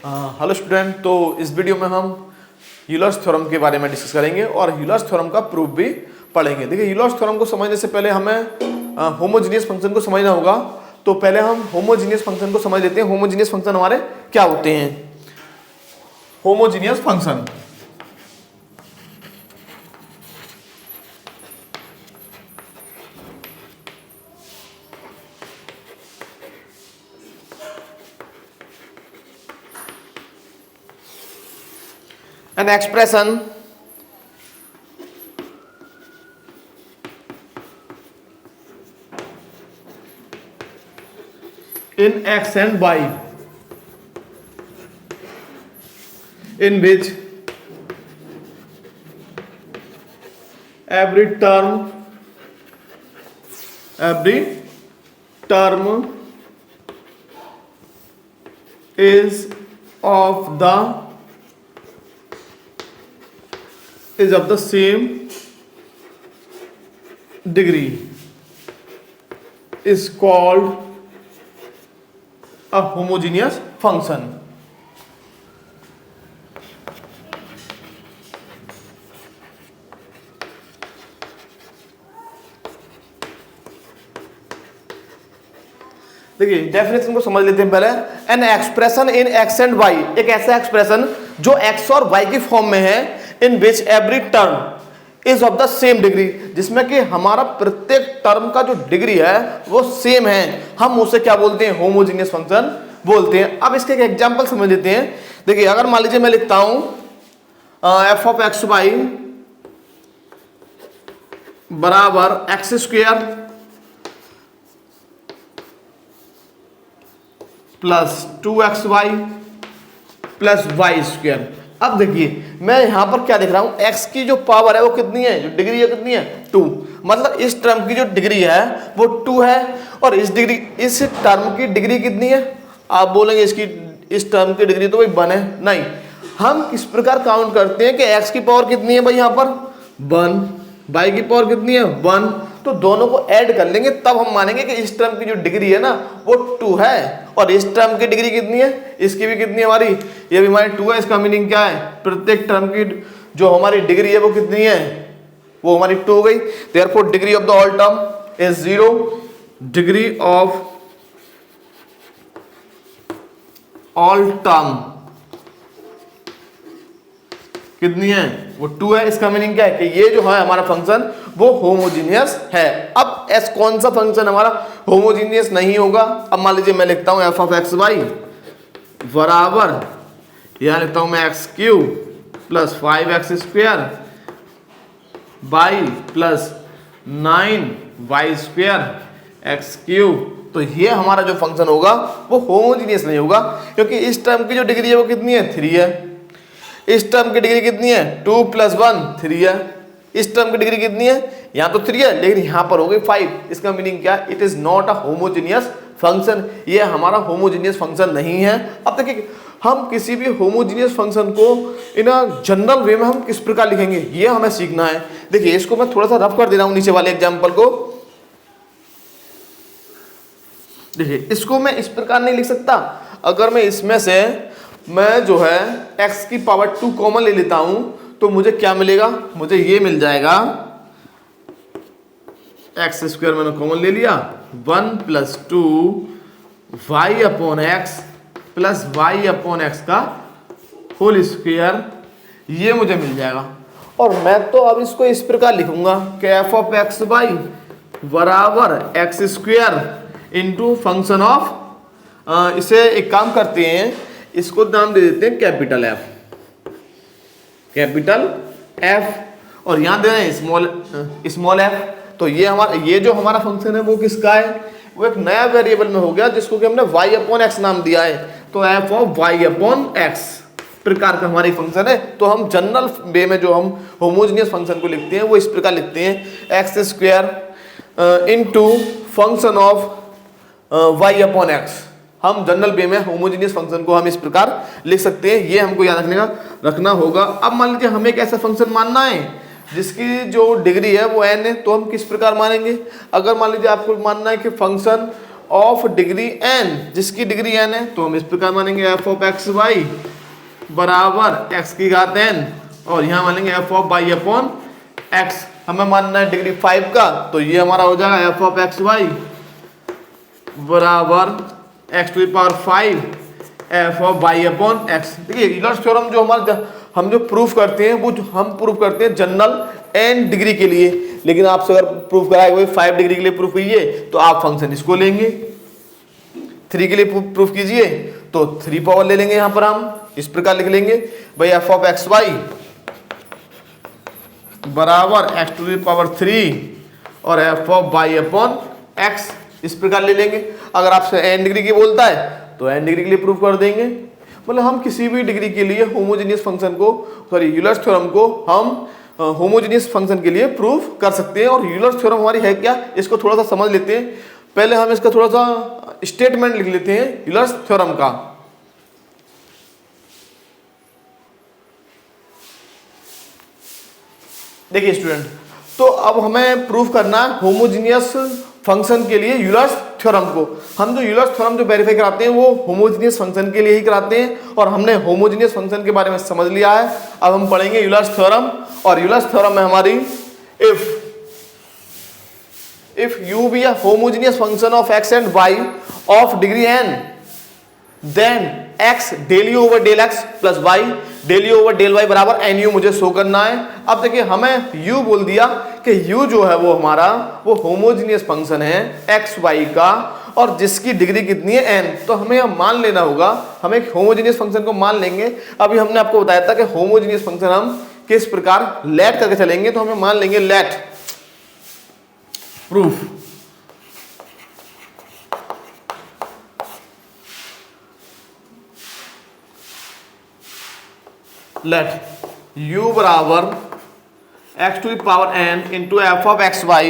Hello student, तो इस video में हम यूलर्स थ्योरम के बारे में डिस्कस करेंगे और यूलर्स थ्योरम का प्रूफ भी पढ़ेंगे। देखिए, यूलर्स थ्योरम को समझने से पहले हमें होमोजीनियस फंक्शन को समझना होगा। तो पहले हम होमोजीनियस फंक्शन को समझ लेते हैं। होमोजीनियस फंक्शन हमारे क्या होते हैं? Homogeneous function an expression in x and y in which every term is of the same degree is called a homogeneous function. देखिए, डेफिनेशन को समझ लेते हैं पहले। An expression in x and y, एक ऐसा एक्सप्रेशन जो एक्स और वाई की फॉर्म में है, in which every term is of the same degree, जिसमें कि हमारा प्रत्येक टर्म का जो डिग्री है वो सेम है, हम उसे क्या बोलते हैं? होमोजीनियस फंक्शन बोलते हैं। अब इसके एक एग्जांपल समझ लेते हैं। देखिए, अगर मान लीजिए मैं लिखता हूं एफ ऑफ एक्स वाई बराबर x square plus 2xy plus y square. अब देखिए, मैं यहां पर क्या देख रहा हूं, x की जो पावर है वो कितनी है, जो डिग्री है कितनी है? 2। मतलब इस टर्म की जो डिग्री है वो 2 है, और इस टर्म की डिग्री कितनी है? आप बोलेंगे इस टर्म की डिग्री तो भाई 1 है। नहीं, हम किस प्रकार काउंट करते हैं कि x की पावर कितनी है भाई? यहां पर 1, y की पावर कितनी है? 1। तो दोनों को ऐड कर लेंगे, तब हम मानेंगे कि इस टर्म की जो डिग्री है ना वो 2 है, और इस टर्म की डिग्री कितनी है? इसकी भी कितनी है हमारी? ये भी हमारी 2 है। इसका मीनिंग क्या है? प्रत्येक टर्म की जो हमारी डिग्री है वो कितनी है? वो हमारी 2 हो गई। Therefore degree of the all term is 0। Degree of all term कितनी है? वो 2 है। इसका मीनिंग क्या है कि ये जो है हमारा फंक्शन वो होमोजीनियस है। अब एस कौन सा फंक्शन हमारा होमोजीनियस नहीं होगा? अब मान लीजिए मैं लिखता हूं एफ ऑफ एक्स वाई बराबर, यहां लिखता हूं मैं x cube plus 5x square y plus 9y square x cube. तो ये हमारा जो फंक्शन होगा वो होमोजीनियस नहीं होगा, क्योंकि इस टर्म की जो डिग्री है वो कितनी है? 3 है। इस टर्म की डिग्री कितनी है? 2 + 1 3 है। इस टर्म की डिग्री कितनी है? यहां तो 3 है, लेकिन यहां पर हो गई 5। इसका मीनिंग क्या? It is not a homogeneous function. ये हमारा होमोजीनियस फंक्शन नहीं है। अब देखिए, हम किसी भी होमोजीनियस फंक्शन को इन अ जनरल वे में हम किस प्रकार लिखेंगे, ये हमें सीखना है। देखिए, इसको मैं थोड़ा सा रफ कर दे रहा हूं नीचे वाले एग्जाम्पल को। देखिए, इसको मैं इस प्रकार नहीं लिख सकता। अगर मैं इसमें से मैं जो है x की पावर 2 कॉमन ले लेता हूं तो मुझे क्या मिलेगा? मुझे ये मिल जाएगा, एक्स स्क्वायर मैंने कॉमन ले लिया, 1 + 2 y upon x plus y upon x का होल स्क्वायर, ये मुझे मिल जाएगा। और मैं तो अब इसको इस प्रकार लिखूंगा कि एफ ऑफ एक्स वाई बराबर x square into function of, इसे एक काम करते हैं, इसको नाम दे देते हैं कैपिटल एफ, और यहां दे रहे हैं स्मॉल एफ। तो ये जो हमारा फंक्शन है वो किसका है? वो एक नया वेरिएबल में हो गया जिसको कि हमने y अपॉन एक्स नाम दिया है। तो F of y upon x प्रकार का हमारी फंक्शन है। तो हम जनरल वे में जो हम होमोजीनियस फंक्शन को लिखते हैं वो इस प्रकार लिखते हैं, x square into function of y upon x. हम जनरल वे में होमोजीनियस फंक्शन को हम इस प्रकार लिख सकते हैं। ये हमको याद रखना होगा। अब मान लीजिए हमें एक ऐसा फंक्शन मानना है जिसकी जो डिग्री है वो n है, तो हम किस प्रकार मानेंगे? अगर मान लीजिए आपको मानना है कि फंक्शन ऑफ डिग्री n, जिसकी डिग्री n है, तो हम इस प्रकार मानेंगे एफ ऑफ एक्स वाई बराबर एक्स की घात n, और यहाँ मानेंगे f of y upon x. हमें मानना है डिग्री 5 का, तो ये हमारा हो जाएगा एफ ऑफ एक्स वाई बराबर x to the power 5 f of y upon x. देखिए यूलर्स थ्योरम जो हम जो प्रूफ करते हैं वो हम प्रूफ करते हैं जनरल n डिग्री के लिए, लेकिन आपसे अगर प्रूफ कराए वही 5 डिग्री के लिए प्रूफ कीजिए तो आप फंक्शन इसको लेंगे। 3 के लिए प्रूफ कीजिए तो 3 पावर ले लेंगे, यहां पर हम इस प्रकार लिख लेंगे भाई एफ ऑफ एक्स वाई बराबर एक्स टू द पावर 3 और f of y upon x, इस प्रकार ले लेंगे। अगर आपसे n डिग्री की बोलता है तो n डिग्री के लिए प्रूफ कर देंगे। मतलब हम किसी भी डिग्री के लिए होमोजेनियस फंक्शन को, सॉरी यूलर्स थ्योरम को हम होमोजेनियस फंक्शन के लिए प्रूफ कर सकते हैं। और यूलर्स थ्योरम हमारी है क्या, इसको थोड़ा सा समझ लेते हैं। पहले हम इसका थोड़ा सा स्टेटमेंट लिख लेते हैं यूलर्स थ्योरम का। देखिए स्टूडेंट, तो अब हमें प्रूफ करना है होमोजेनियस फंक्शन के लिए यूलर्स थ्योरम को। हम जो यूलर्स थ्योरम जो वेरीफाई कराते हैं वो होमोजेनियस फंक्शन के लिए ही कराते हैं, और हमने होमोजेनियस फंक्शन के बारे में समझ लिया है। अब हम पढ़ेंगे यूलर्स थ्योरम, और यूलर्स थ्योरम में हमारी if u be a homogeneous function of x and y of degree n, then x del u over del x plus y del u over del y बराबर nu मुझे show करना है। अब देखिए हमें u बोल दिया कि u जो है वो हमारा वो होमोजेनियस फंक्शन है x y का, और जिसकी डिग्री कितनी है n, तो हमें यह मान लेना होगा। हम एक होमोजेनियस फंक्शन को मान लेंगे। अभी हमने आपको बताया था कि होमोजेनियस फंक्शन हम किस प्रकार लेट करके चलेंगे, तो हमें मान लेंगे लेट प्रूफ लेट u बराबर x to the power n into f of x y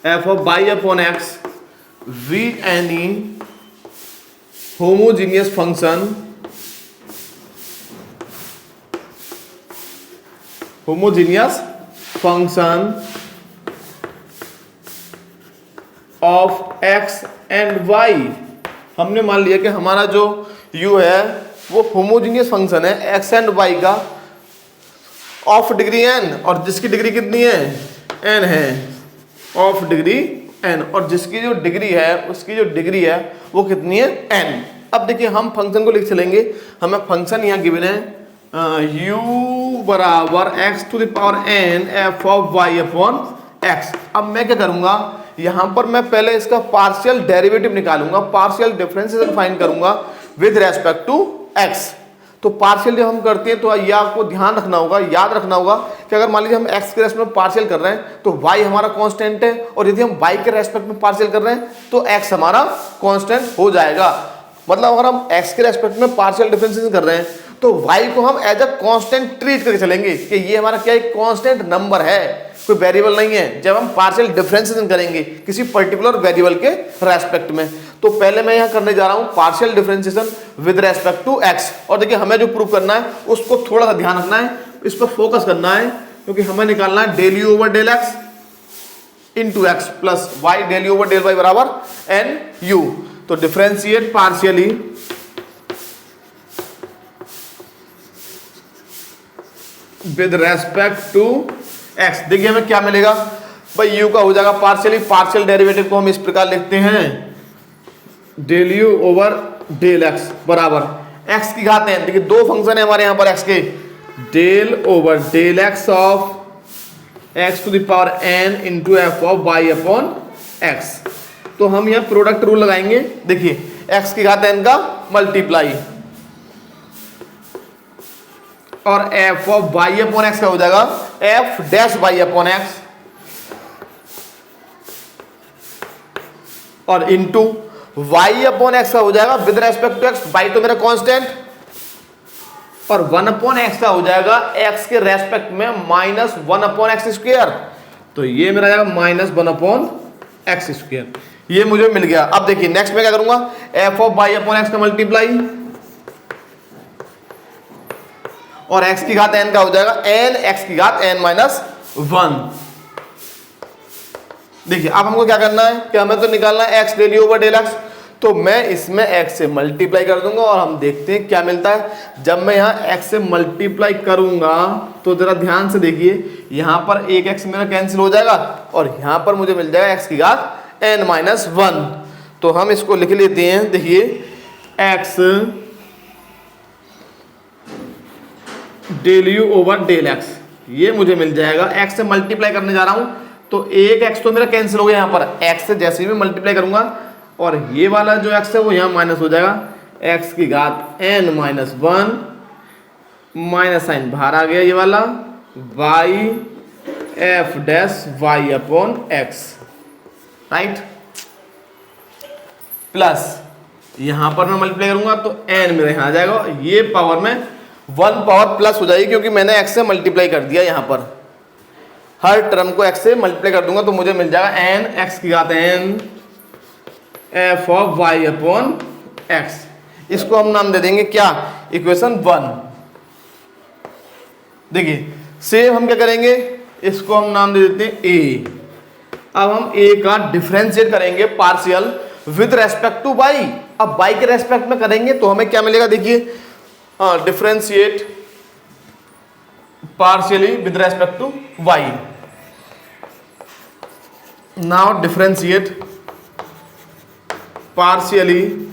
f of y upon x we any homogeneous function of x and y। हमने मान लिया कि हमारा जो u है वो होमोजीनियस फंक्शन है x एंड y का ऑफ डिग्री n, और जिसकी डिग्री कितनी है n है, ऑफ डिग्री n, और जिसकी जो डिग्री है उसकी जो डिग्री है वो कितनी है n। अब देखिए हम फंक्शन को लिख चलेंगे। हमें फंक्शन यहाँ गिवन है u बराबर x to the power n एफ ऑफ y अपॉन x। अब मैं क्या करूंगा, यहां पर मैं पहले इसका पार्शियल डेरिवेटिव निकालूंगा, पार्शियल डिफरेंशिएशन फाइंड करूंगा विद रेस्पेक्ट टू x। तो पार्शियल जब हम करते हैं तो ये आपको ध्यान रखना होगा, याद रखना होगा कि अगर मान लीजिए हम x के रेस्पेक्ट में पार्शियल कर रहे हैं तो y हमारा कांस्टेंट है, और यदि हम y के रेस्पेक्ट में पार्शियल कर रहे हैं तो x हमारा कांस्टेंट हो जाएगा। मतलब अगर हम x के रेस्पेक्ट में पार्शियल डिफरेंशिएशन कर रहे हैं तो y को हम एज अ कांस्टेंट ट्रीट करके चलेंगे कि ये हमारा क्या एक कांस्टेंट नंबर है, कोई वेरिएबल नहीं है। जब हम पार्शियल डिफरेंशिएशन करेंगे किसी पर्टिकुलर वेरिएबल के रेस्पेक्ट में, तो पहले मैं यहाँ करने जा रहा हूँ partial differentiation with respect to x। और देखिए हमें जो प्रूव करना है उसको थोड़ा सा ध्यान रखना है, इस पर फोकस करना है, क्योंकि हमें निकालना है del u over del x into x plus y del u over del y बराबर एन यू। तो differentiate partially with respect to x. देखिए हमें क्या मिलेगा भाई, u का हो जाएगा पार्शियली, पार्शियल डेरिवेटिव को हम इस प्रकार लिखते हैं del u over del x बराबर x की घात n। देखिए दो फंक्शन है हमारे यहाँ पर x के, del over del x of x to the power n into f of y upon x। तो हम यहाँ प्रोडक्ट रूल लगाएंगे। देखिए x की घात n का मल्टीप्लाई और f of y upon x का हो जाएगा f dash y upon x, और इंटू वाई अपॉन एक्स का हो जाएगा with respect to x, y तो मेरा कांस्टेंट, और 1 अपॉन एक्स का हो जाएगा एक्स के रेस्पेक्ट में माइनस 1 अपॉन एक्स स्क्वायर। तो ये मेरा जाएगा माइनस 1 अपॉन एक्स स्क्वायर, ये मुझे मिल गया। अब देखिए नेक्स्ट में क्या करूंगा, f of y upon x का मल्टीप्लाई और x की घात n का हो जाएगा n x की घात n माइनस 1, देखिए अब हमको क्या करना है कि हमें तो निकालना है x del u over del x, तो मैं इसमें x से मल्टीप्लाई कर दूंगा और हम देखते हैं क्या मिलता है। जब मैं यहाँ x से मल्टीप्लाई करूंगा तो जरा ध्यान से देखिए, यहाँ पर एक x मेरा कैंसिल हो जाएगा और यहाँ पर मुझे मिल जाएगा x की घात n-1। तो हम इसको लिख लेते हैं, देखिए x del u over del x, ये मुझे मिल जाएगा। x से मल्टीप्लाई करने जा रहा हूं तो एक x तो मेरा कैंसिल हो गया, यहाँ पर x से जैसे ही मैं मल्टीप्लाई करूंगा और ये वाला जो x है वो यहाँ माइनस हो जाएगा, x की घात n-1 माइनस साइन बाहर आ गया, ये वाला y f dash y upon x, right, plus यहाँ पर मैं मल्टीप्लाई करूंगा तो n मेरा यहाँ आ जाएगा, ये पावर में 1 पावर प्लस हो जाएगी क्योंकि मैंने x से मल्टीप्लाई कर दिया। यहाँ पर हर टर्म को x से मल्टीप्लाई कर दूंगा तो मुझे मिल जाएगा n x की घात n f of y upon x। इसको हम नाम दे देंगे क्या, इक्वेशन 1। देखिए सेम हम क्या करेंगे, इसको हम नाम दे देते हैं a। अब हम a का डिफरेंशिएट करेंगे partial with respect to y। अब y के रेस्पेक्ट में करेंगे तो हमें क्या मिलेगा, देखिए differentiate partially with respect to y. Now differentiate partially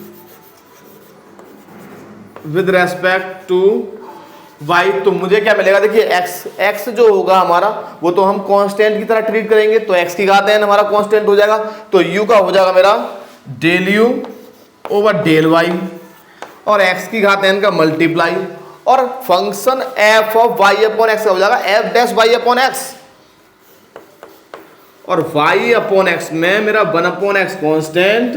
with respect to y, तो मुझे क्या मिलेगा, देखिए x जो होगा हमारा वो तो हम कांस्टेंट की तरह ट्रीट करेंगे, तो x की घात n हमारा कांस्टेंट हो जाएगा, तो u का हो जाएगा मेरा del u over del y और x की घात n का मल्टीप्लाई और function f of y upon x हो जाएगा f dash y upon x, और y अपॉन x में मेरा 1 अपॉन x कांस्टेंट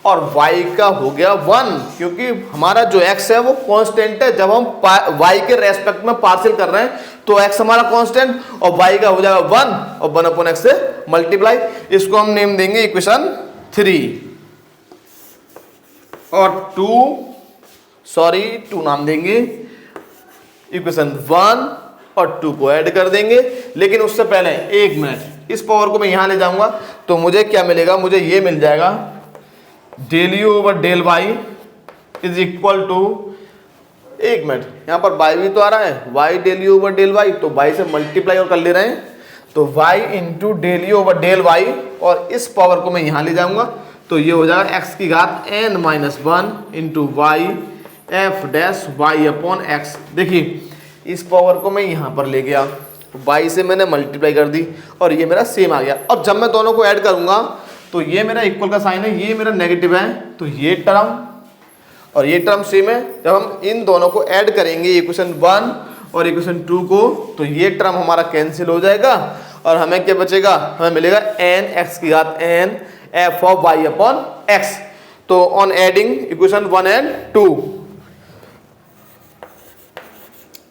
और y का हो गया 1, क्योंकि हमारा जो x है वो कांस्टेंट है। जब हम y के रेस्पेक्ट में पार्शियल कर रहे हैं तो x हमारा कांस्टेंट और y का हो जाएगा 1 और 1 अपॉन x से मल्टीप्लाई। इसको हम नेम देंगे इक्वेशन 3 और 2 नाम देंगे, इक्वेशन 1 और 2 को ऐड कर देंगे। लेकिन उससे पहले एक मिनट, इस पावर को मैं यहां ले जाऊंगा तो मुझे क्या मिलेगा, मुझे ये मिल जाएगा del u over del y is equal to, एक मिनट यहां पर y भी तो आ रहा है, y del u over del y, तो y से मल्टीप्लाई और कर ले रहे हैं, तो y into del u over del y और इस पावर को मैं यहां ले जाऊंगा तो ये हो जाएगा x की घात n-1 into y f dash y upon x। देखिए इस पावर को मैं यहाँ पर ले गया, y से मैंने मल्टीप्लाई कर दी और ये मेरा सेम आ गया। और जब मैं दोनों को ऐड करूँगा तो ये मेरा इक्वल का साइन है, ये मेरा नेगेटिव है, तो ये टर्म और ये टर्म सेम है। जब हम इन दोनों को ऐड करेंगे इक्वेशन 1 और इक्वेशन 2 को, तो ये टर्म हमारा कैंसिल हो जाएगा और हमें क्या बचेगा, हमें मिलेगा n x की घात n f of y upon x। तो on adding equation 1 and 2,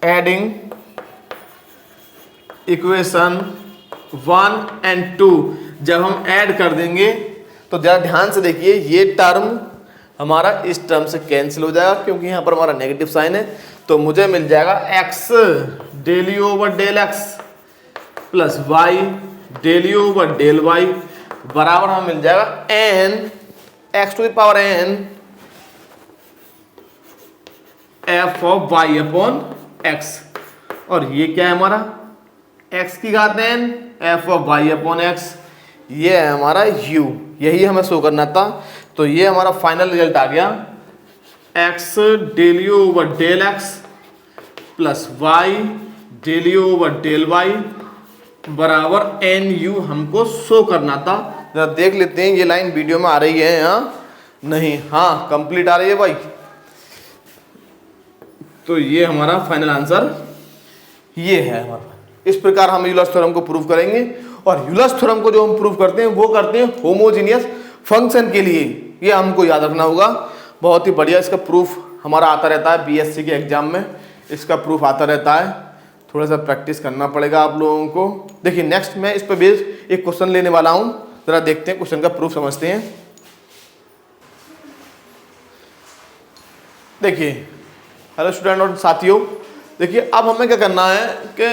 adding equation 1 and 2, जब हम ऐड कर देंगे तो जरा ध्यान से देखिए, ये टर्म हमारा इस टर्म से कैंसिल हो जाएगा क्योंकि यहाँ पर हमारा नेगेटिव साइन है, तो मुझे मिल जाएगा x del u over del x plus y del u over del y बराबर हमें मिल जाएगा n x to the power n f of y upon x। और ये क्या है हमारा, x की घात n f of y upon x, ये है हमारा u, यही हमें शो करना था। तो ये हमारा फाइनल रिजल्ट आ गया, x del u over del x plus y del u over del y बराबर nu हमको शो करना था। जरा देख लेते हैं ये लाइन वीडियो में आ रही है या नहीं, हाँ कंप्लीट आ रही है भाई। तो ये हमारा फाइनल आंसर ये है हमारा। इस प्रकार हम यूलर्स थ्योरम को प्रूव करेंगे, और यूलर्स थ्योरम को जो हम प्रूव करते हैं वो करते हैं होमोजीनियस फंक्शन के लिए, ये हमको याद रखना होगा। बहुत ही बढ़िया इसका प्रूफ हमारा आता रहता है, बीएससी के एग्जाम में इसका प्रूफ आता रहता है, थोड़ा सा प्रैक्टिस करना पड़ेगा आप लोगों को। देखिए नेक्स्ट मैं इस पर बेस्ड एक क्वेश्चन लेने वाला हूँ, जरा देखते हैं क्वेश्चन का प्रूफ समझते हैं। देखिए हेलो स्टूडेंट और साथियों, देखिए अब हमें क्या करना है कि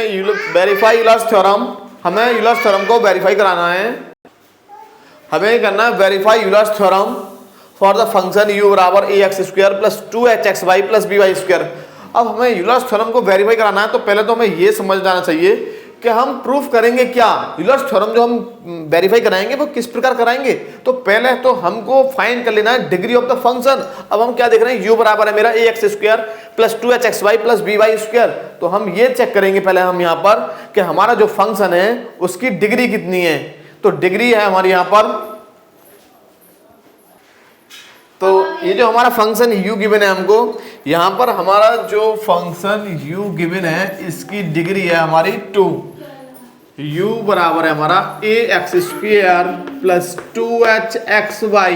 वेरीफाई यूलर्स थ्योरम, हमें यूलर्स थ्योरम को वेरीफाई कराना है। हमें करना है verify Euler's theorem for the function u बराबर ax square plus 2hxy plus by square. अब हमें यूलर्स थ्योरम को वेरीफाई कराना है, तो पहले तो हमें ये समझ जाना चाहिए कि हम प्रूफ करेंगे क्या। यूलर्स थ्योरम जो हम वेरीफाई कराएंगे वो किस प्रकार कराएंगे, तो पहले तो हमको फाइंड कर लेना है डिग्री ऑफ द फंक्शन। अब हम क्या देख रहे हैं, u बराबर है मेरा ax square plus 2hxy plus by square. तो हम ये चेक करेंगे पहले हम यहाँ पर कि हमारा जो फंक्शन है उसकी डिग्री कितनी है। तो डिग्री है हमारी यहाँ पर, तो ये जो हमारा फंक्शन u गिवन है हमको, यहाँ पर हमारा जो फंक्शन u गिवन है इसकी डिग्री है हमारी 2। u बराबर है हमारा ax square plus 2hxy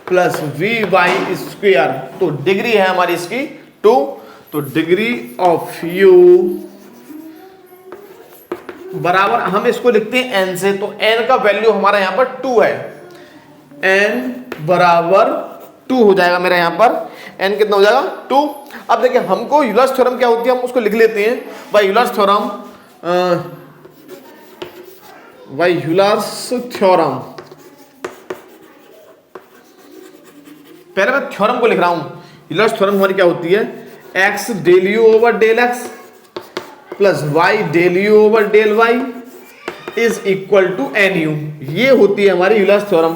plus vy square. तो डिग्री है हमारी इसकी 2। तो डिग्री ऑफ u बराबर हम इसको लिखते हैं n से, तो n का वैल्यू हमारा यहाँ पर 2 है। n बराबर 2 हो जाएगा मेरा यहाँ पर, n कितना हो जाएगा 2। अब देखिए हमको यूलर्स थ्योरम क्या होती है, हम उसको लिख लेते हैं by Euler's theorem. By Euler's theorem, पहले मैं थ्योरम को लिख रहा हूं। यूलर्स थ्योरम हमारी क्या होती है, x del u over del x plus y del u over del y is equal to nu। ये होती है हमारी यूलर्स थ्योरम।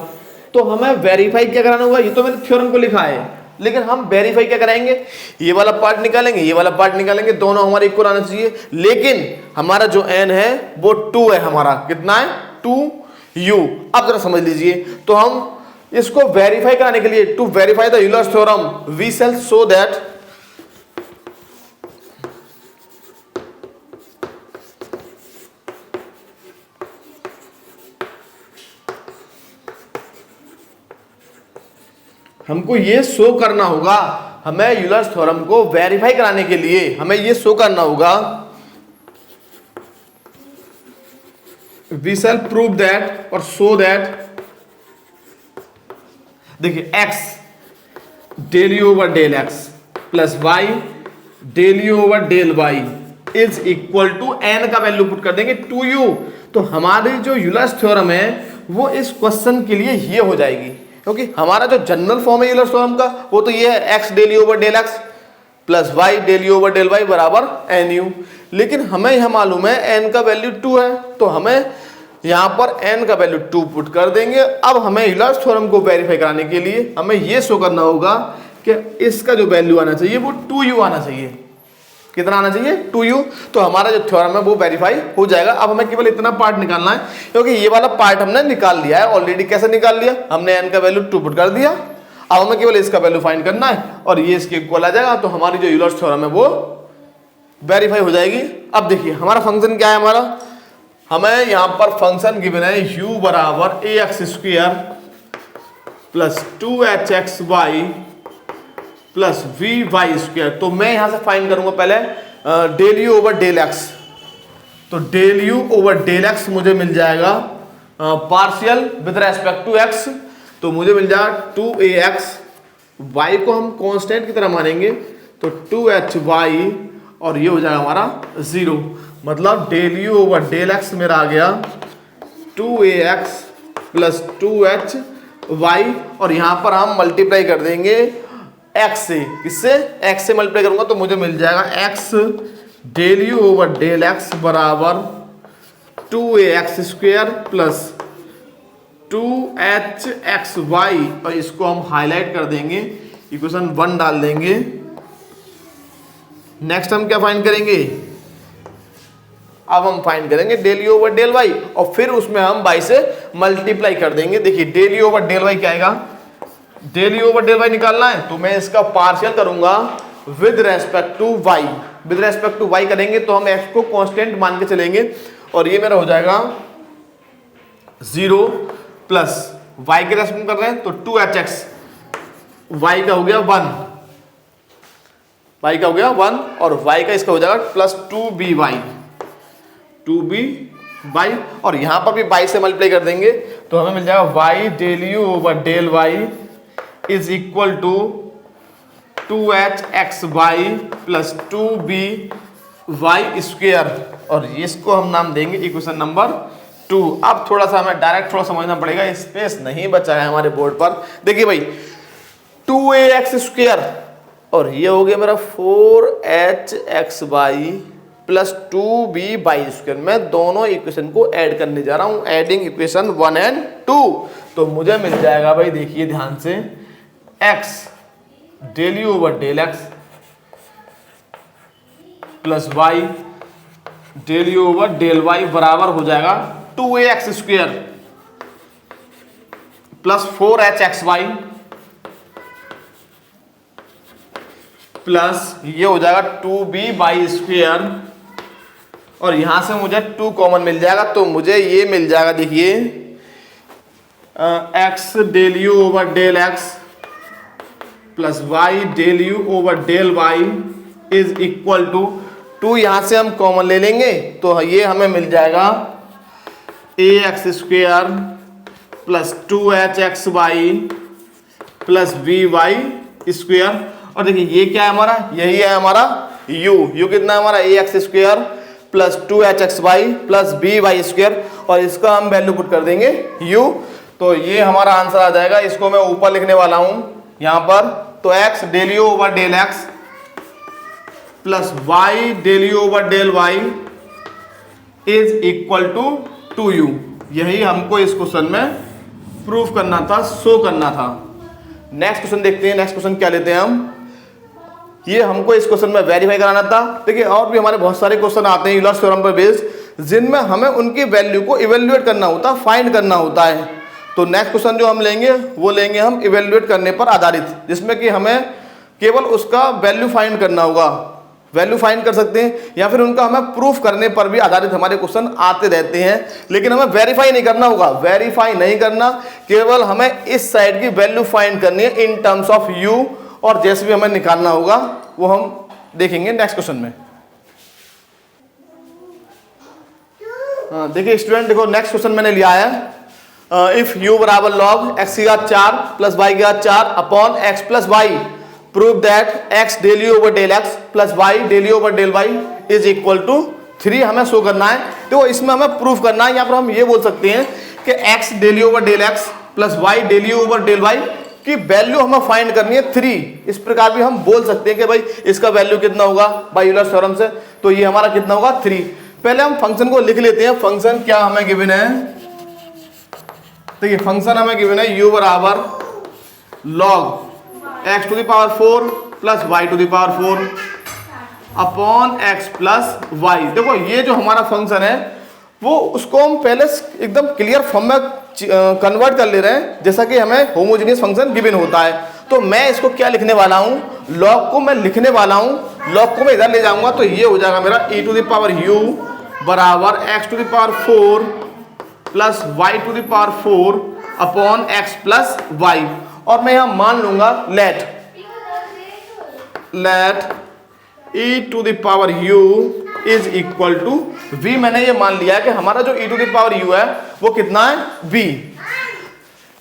तो हमें वेरीफाई क्या कराना होगा, ये तो मैंने थ्योरम को लिखा है, लेकिन हम वेरीफाई क्या कराएंगे, ये वाला पार्ट निकालेंगे, ये वाला पार्ट निकालेंगे, दोनों हमारे इक्वल आना चाहिए। लेकिन हमारा जो n है वो 2 है, हमारा कितना है 2u। अब जरा समझ लीजिए, तो हम इसको वेरीफाई कराने के लिए, to verify the Euler's theorem we shall show that हमको ये शो करना होगा, हमें यूलर्स थ्योरम को वेरीफाई कराने के लिए हमें ये शो करना होगा, वी शैल प्रूव दैट और शो दैट, देखिए x del u over del x plus y del u over del y is equal to n का वैल्यू पुट कर देंगे 2u। तो हमारी जो यूलर्स थ्योरम है वो इस क्वेश्चन के लिए ये हो जाएगी, क्योंकि हमारा जो जनरल फॉर्म है यूलर्स थ्योरम का वो तो ये है x del u over del x plus y del u over del y बराबर nu। लेकिन हमें यह मालूम है n का वैल्यू 2 है, तो हमें यहाँ पर n का वैल्यू 2 पुट कर देंगे। अब हमें यूलर्स थ्योरम को वेरीफाई कराने के लिए हमें ये शो करना होगा कि इसका जो वैल्यू आना चाहिए वो 2u आना चाहिए। कितना आना चाहिए 2u। तो हमारा जो थ्योरम है वो वेरीफाई हो जाएगा। अब हमें केवल इतना पार्ट निकालना है, क्योंकि ये वाला पार्ट हमने निकाल लिया है ऑलरेडी। कैसे निकाल लिया, हमने n का वैल्यू 2 पुट कर दिया। अब हमें केवल इसका वैल्यू फाइंड करना है और ये इसके इक्वल आ जाएगा, तो हमारी जो यूलर्स थ्योरम है वो वेरीफाई हो जाएगी। अब देखिए हमारा फंक्शन क्या है, हमारा हमें यहाँ पर फंक्शन गिवन है u बराबर ax square plus 2hxy plus vy square. तो मैं यहां से फाइंड करूंगा पहले del u over del x। तो del u over del x मुझे मिल जाएगा partial with respect to x, तो मुझे मिल जाएगा 2ax, y को हम कांस्टेंट की तरह मानेंगे तो 2hy और ये हो जाएगा हमारा 0। मतलब del u over del x मेरा आ गया 2ax प्लस 2hy और यहां पर हम मल्टीप्लाई कर देंगे x से। किससे, x से मल्टीप्लाई करूंगा तो मुझे मिल जाएगा x del u over del x बराबर 2ax स्क्वायर प्लस 2hxy और इसको हम हाईलाइट कर देंगे, इक्वेशन 1 डाल देंगे। नेक्स्ट हम क्या फाइंड करेंगे, अब हम फाइंड करेंगे del u over del y और फिर उसमें हम y से मल्टीप्लाई कर देंगे। देखिए del u over del y क्या आएगा, del u over del y निकालना है तो मैं इसका पार्शियल करूंगा with respect to y। With respect to y करेंगे तो हम x को कांस्टेंट मान के चलेंगे और ये मेरा हो जाएगा 0 प्लस y के रेस्पेक्ट कर रहे हैं तो 2hx, y का हो गया 1, y का हो गया 1 और y का इसका हो जाएगा प्लस 2by और यहां पर भी y से मल्टीप्लाई कर देंगे तो हमें मिल जाएगा y del u over del y is equal to 2hxy plus 2by square और इसको हम नाम देंगे इक्वेशन नंबर 2। अब थोड़ा सा हमें डायरेक्ट थोड़ा समझना पड़ेगा, स्पेस नहीं बचा है हमारे बोर्ड पर। देखिए भाई 2ax² और ये हो गया मेरा 4hxy प्लस 2by²। मैं दोनों इक्वेशन को ऐड करने जा रहा हूं, एडिंग इक्वेशन 1 एंड 2। तो मुझे मिल जाएगा भाई, देखिए ध्यान से, x del u over del x plus y del u over del y बराबर हो जाएगा 2ax² प्लस 4hxy प्लस ये हो जाएगा 2by² और यहां से मुझे 2 कॉमन मिल जाएगा, तो मुझे ये मिल जाएगा, देखिए x del u over del x plus y del u over del y is equal to 2, यहां से हम कॉमन ले लेंगे तो ये हमें मिल जाएगा ax² plus 2hxy plus by²। और देखिए ये क्या है हमारा, यही है हमारा u कितना है हमारा ax² plus 2hxy plus by² और इसका हम वैल्यू पुट कर देंगे u। तो ये हमारा आंसर आ जाएगा। इसको मैं ऊपर लिखने वाला हूं यहां पर, तो x del u over del x plus y del u over del y is equal to 2u। यही हमको इस क्वेश्चन में प्रूफ करना था, शो करना था। नेक्स्ट क्वेश्चन देखते हैं। नेक्स्ट क्वेश्चन क्या लेते हैं हम, ये हमको इस क्वेश्चन में वेरीफाई कराना था। देखिए और भी हमारे बहुत सारे क्वेश्चन आते हैं यूलर्स थ्योरम पर बेस्ड, जिनमें हमें उनकी वैल्यू को इवेल्युएट करना होता है, फाइंड करना होता है। तो नेक्स्ट क्वेश्चन जो हम लेंगे वो लेंगे हम इवेल्युएट करने पर आधारित, जिसमें कि हमें केवल उसका वैल्यू फाइंड करना होगा। वैल्यू फाइंड कर सकते हैं या फिर उनका हमें प्रूफ करने पर भी आधारित हमारे क्वेश्चन आते रहते हैं, लेकिन हमें वेरीफाई नहीं करना होगा। वेरीफाई नहीं करना, केवल हमें इस साइड की वैल्यू फाइंड करनी है इन टर्म्स ऑफ u, और जैसे भी हमें निकालना होगा वो हम देखेंगे नेक्स्ट क्वेश्चन में। देखिए स्टूडेंट, देखो नेक्स्ट क्वेश्चन मैंने लिया है, इफ u बराबर log x की घात 4 प्लस y की घात 4 upon x plus y, prove that x del u over del x plus y del u over del y is equal to 3 हमें शो करना है। तो इसमें हमें प्रूफ करना है। यहाँ पर हम ये बोल सकते हैं कि x del u over del x plus y del u over del y की वैल्यू हमें फाइंड करनी है 3। इस प्रकार भी हम बोल सकते हैं कि भाई इसका वैल्यू कितना होगा बाय यूलर्स थ्योरम से, तो ये हमारा कितना होगा 3। पहले हम फंक्शन को लिख लेते हैं। फंक्शन क्या हमें गिवन है, तो ये फंक्शन हमें गिवन है u बराबर log x to the power 4 plus y to the power 4 upon x plus y। देखो ये जो हमारा फंक्शन है वो उसको हम पहले एकदम क्लियर फॉर्म में कन्वर्ट कर ले रहे हैं, जैसा कि हमें होमोजेनियस फंक्शन गिवन होता है। तो मैं इसको क्या लिखने वाला हूं, log को मैं लिखने वाला हूं, log को मैं इधर ले जाऊंगा तो ये हो जाएगा मेरा e to the power u बराबर x to the power 4 plus y to the power 4 upon x plus y। और मैं यहां मान लूंगा let e to the power u is equal to v। मैंने ये मान लिया कि हमारा जो e to the power u है वो कितना है v।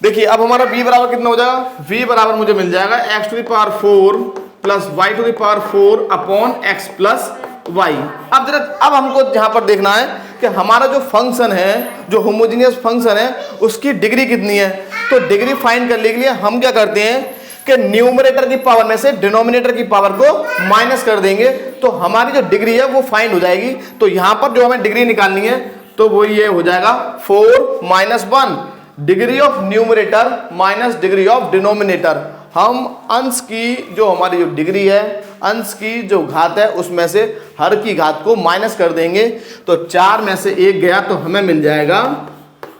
देखिए अब हमारा v बराबर कितना हो जाएगा, v बराबर मुझे मिल जाएगा x to the power 4 plus y to the power 4 upon x plus y। अब हमको यहां पर देखना है कि हमारा जो फंक्शन है, जो होमोजेनियस फंक्शन है, उसकी डिग्री कितनी है। तो डिग्री फाइंड करने के लिए हम क्या करते हैं कि न्यूमरेटर की पावर में से डिनोमिनेटर की पावर को माइनस कर देंगे, तो हमारी जो डिग्री है वो फाइंड हो जाएगी। तो यहां पर जो हमें डिग्री निकालनी है तो वो ये हो जाएगा 4 minus 1, degree of numerator minus degree of denominator. हम अंश की जो हमारी जो डिग्री है, अंश की जो घात है, उसमें से हर की घात को माइनस कर देंगे। तो 4 में से 1 गया तो हमें मिल जाएगा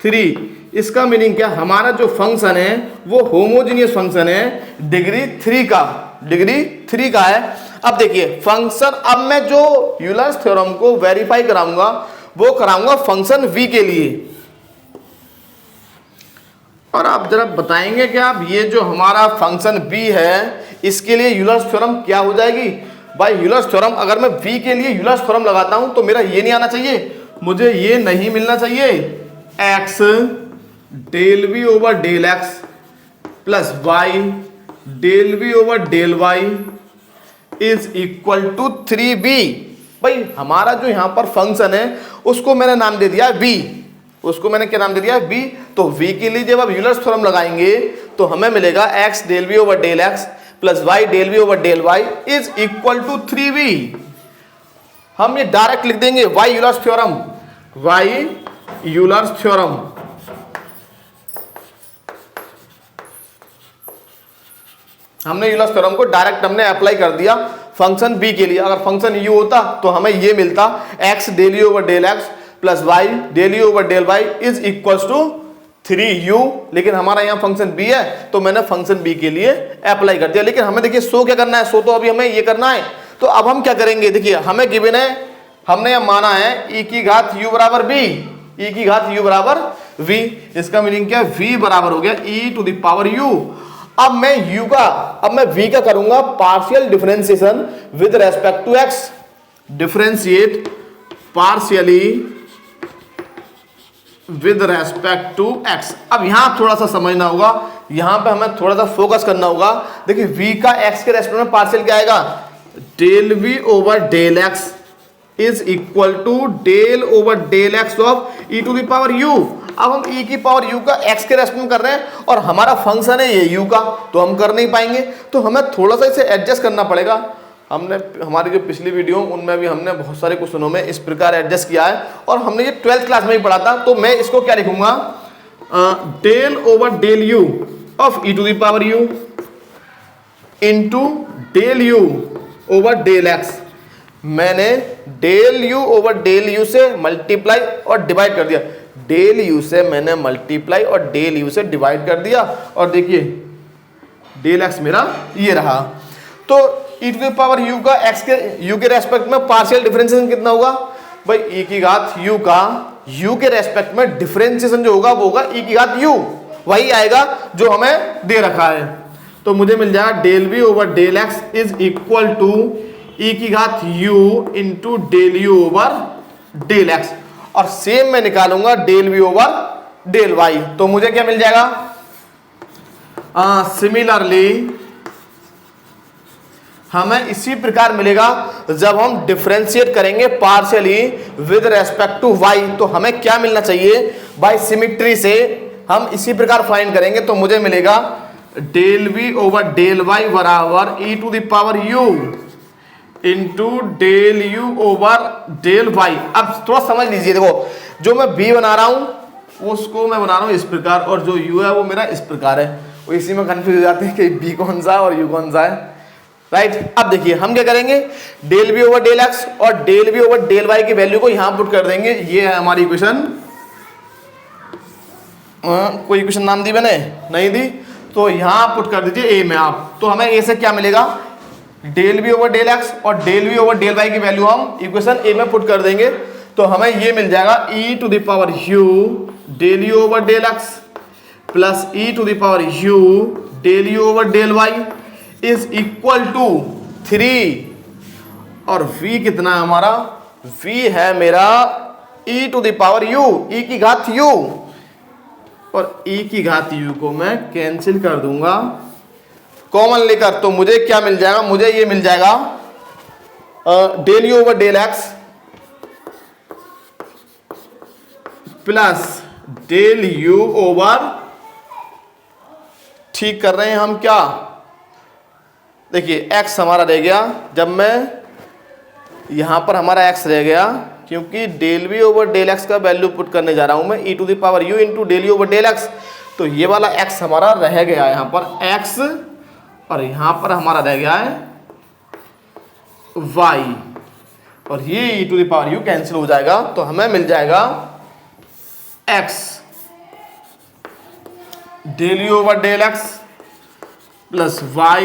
3। इसका मीनिंग क्या, हमारा जो फंक्शन है वो होमोजेनियस फंक्शन है, डिग्री 3 का है। अब देखिए फंक्शन, अब मैं जो यूलर्स थ्योरम को वेरीफाई कराऊंगा वो कराऊंगा फंक्शन v के लिए। और आप जरा बताएंगे कि आप ये जो हमारा फंक्शन v है इसके लिए यूलर्स थ्योरम क्या हो जाएगी। भाई यूलर्स थ्योरम, अगर मैं v के लिए यूलर्स थ्योरम लगाता हूं तो मेरा ये नहीं आना चाहिए, मुझे ये नहीं मिलना चाहिए x del v over del x plus y del v over del y is equal to 3b। भाई हमारा जो यहां पर फंक्शन है उसको मैंने नाम दे दिया v। उसको मैंने क्या नाम दे दिया v। तो v के लिए जब आप यूलर्स थ्योरम लगाएंगे तो हमें मिलेगा x del v over del x plus y del v over del y is equal to 3v। हम ये डायरेक्ट लिख देंगे y Euler's theorem, y Euler's theorem. हमने यूलर्स थ्योरम को डायरेक्ट हमने अप्लाई कर दिया फंक्शन b के लिए। अगर फंक्शन u होता तो हमें ये मिलता x del u over del x plus y del u over del y is equal to 3u। लेकिन हमारा यहाँ फंक्शन b है तो मैंने फंक्शन b के लिए अप्लाई कर दिया। लेकिन हमें देखिए शो क्या करना है, शो तो अभी हमें ये करना है। तो अब हम क्या करेंगे, देखिए हमें गिवन है, हमने यह माना है e की घात u बराबर b, e की घात u बराबर v। इसका मीनिंग क्या है, v बराबर हो गया e to the power u। अब मैं v का करूंगा partial differentiation with respect to x, differentiate partially with respect to x। अब यहां थोड़ा सा समझना होगा, यहां पे हमें थोड़ा सा फोकस करना होगा। देखिए v का x के रेस्पेक्ट में पार्शियल क्या आएगा, del v over del x is equal to del over del x of e to the power u। अब हम e की पावर u का x के रेस्पेक्ट में कर रहे हैं और हमारा फंक्शन है ये u का, तो हम कर नहीं पाएंगे। तो हमें थोड़ा सा इसे एडजस्ट करना पड़ेगा। हमने हमारी जो पिछली वीडियो उनमें भी हमने बहुत सारे क्वेश्चनों में इस प्रकार एडजस्ट किया है और हमने ये 12th क्लास में ही पढ़ा था। तो मैं इसको क्या लिखूंगा, del over del u of e to the power u into del u over del x। मैंने del u over del u से मल्टीप्लाई और डिवाइड कर दिया, डेल u से मैंने मल्टीप्लाई और डेल u से डिवाइड कर दिया और देखिए डेल x मेरा ये रहा। तो e to the power u का x के u के रेस्पेक्ट में पार्शियल डिफरेंशिएशन कितना होगा भाई, e की घात u का u के रेस्पेक्ट में डिफरेंशिएशन जो होगा वो होगा e की घात u, वही आएगा जो हमें दे रखा है। तो मुझे मिल जाएगा del v over del x is equal to e की घात u into del u over del x और सेम मैं निकालूंगा del v over del y। तो मुझे क्या मिल जाएगा, सिमिलरली हमें इसी प्रकार मिलेगा जब हम डिफरेंशिएट करेंगे partially with respect to y। तो हमें क्या मिलना चाहिए, बाय सिमिट्री से हम इसी प्रकार फाइंड करेंगे। तो मुझे मिलेगा del v over del y बराबर e to the power u into del u over del y। अब थोड़ा समझ लीजिए, देखो जो मैं b बना रहा हूं उसको मैं बना रहा हूं इस प्रकार और जो u है वो मेरा इस प्रकार है। वो इसी में कंफ्यूज हो जाते हैं कि b कौन सा है और u कौन सा है, राइट। अब देखिए हम क्या करेंगे, del v over del x और del v over del y की वैल्यू को यहां पुट कर देंगे। ये है हमारी इक्वेशन। कोई इक्वेशन नाम दी मैंने, नहीं दी, तो यहां पुट कर दीजिए a में आप। तो हमें a से क्या मिलेगा, del v over del x और del v over del y की वैल्यू हम इक्वेशन a में पुट कर देंगे। तो हमें ये मिल जाएगा e to the power u del u over del x plus e to the power u del u over del y is equal to 3 और v कितना है हमारा, v है मेरा e to the power u, e की घात u और e की घात u को मैं कैंसिल कर दूंगा कॉमन लेकर। तो मुझे क्या मिल जाएगा, मुझे ये मिल जाएगा del u over del x plus del u ओवर, ठीक कर रहे हैं हम क्या, देखिए x हमारा रह गया, जब मैं यहां पर हमारा x रह गया क्योंकि del v over del x का वैल्यू पुट करने जा रहा हूं मैं e to the power u into del u over del x। तो ये वाला x हमारा रह गया यहां पर x और यहां पर हमारा रह गया है y और ये e to the power u cancel हो जाएगा। तो हमें मिल जाएगा x del u over del x plus y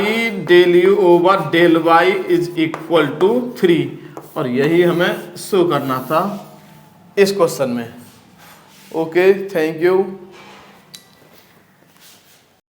del u over del y is equal to 3 और यही हमें शो करना था इस क्वेश्चन में। Okay, thank you.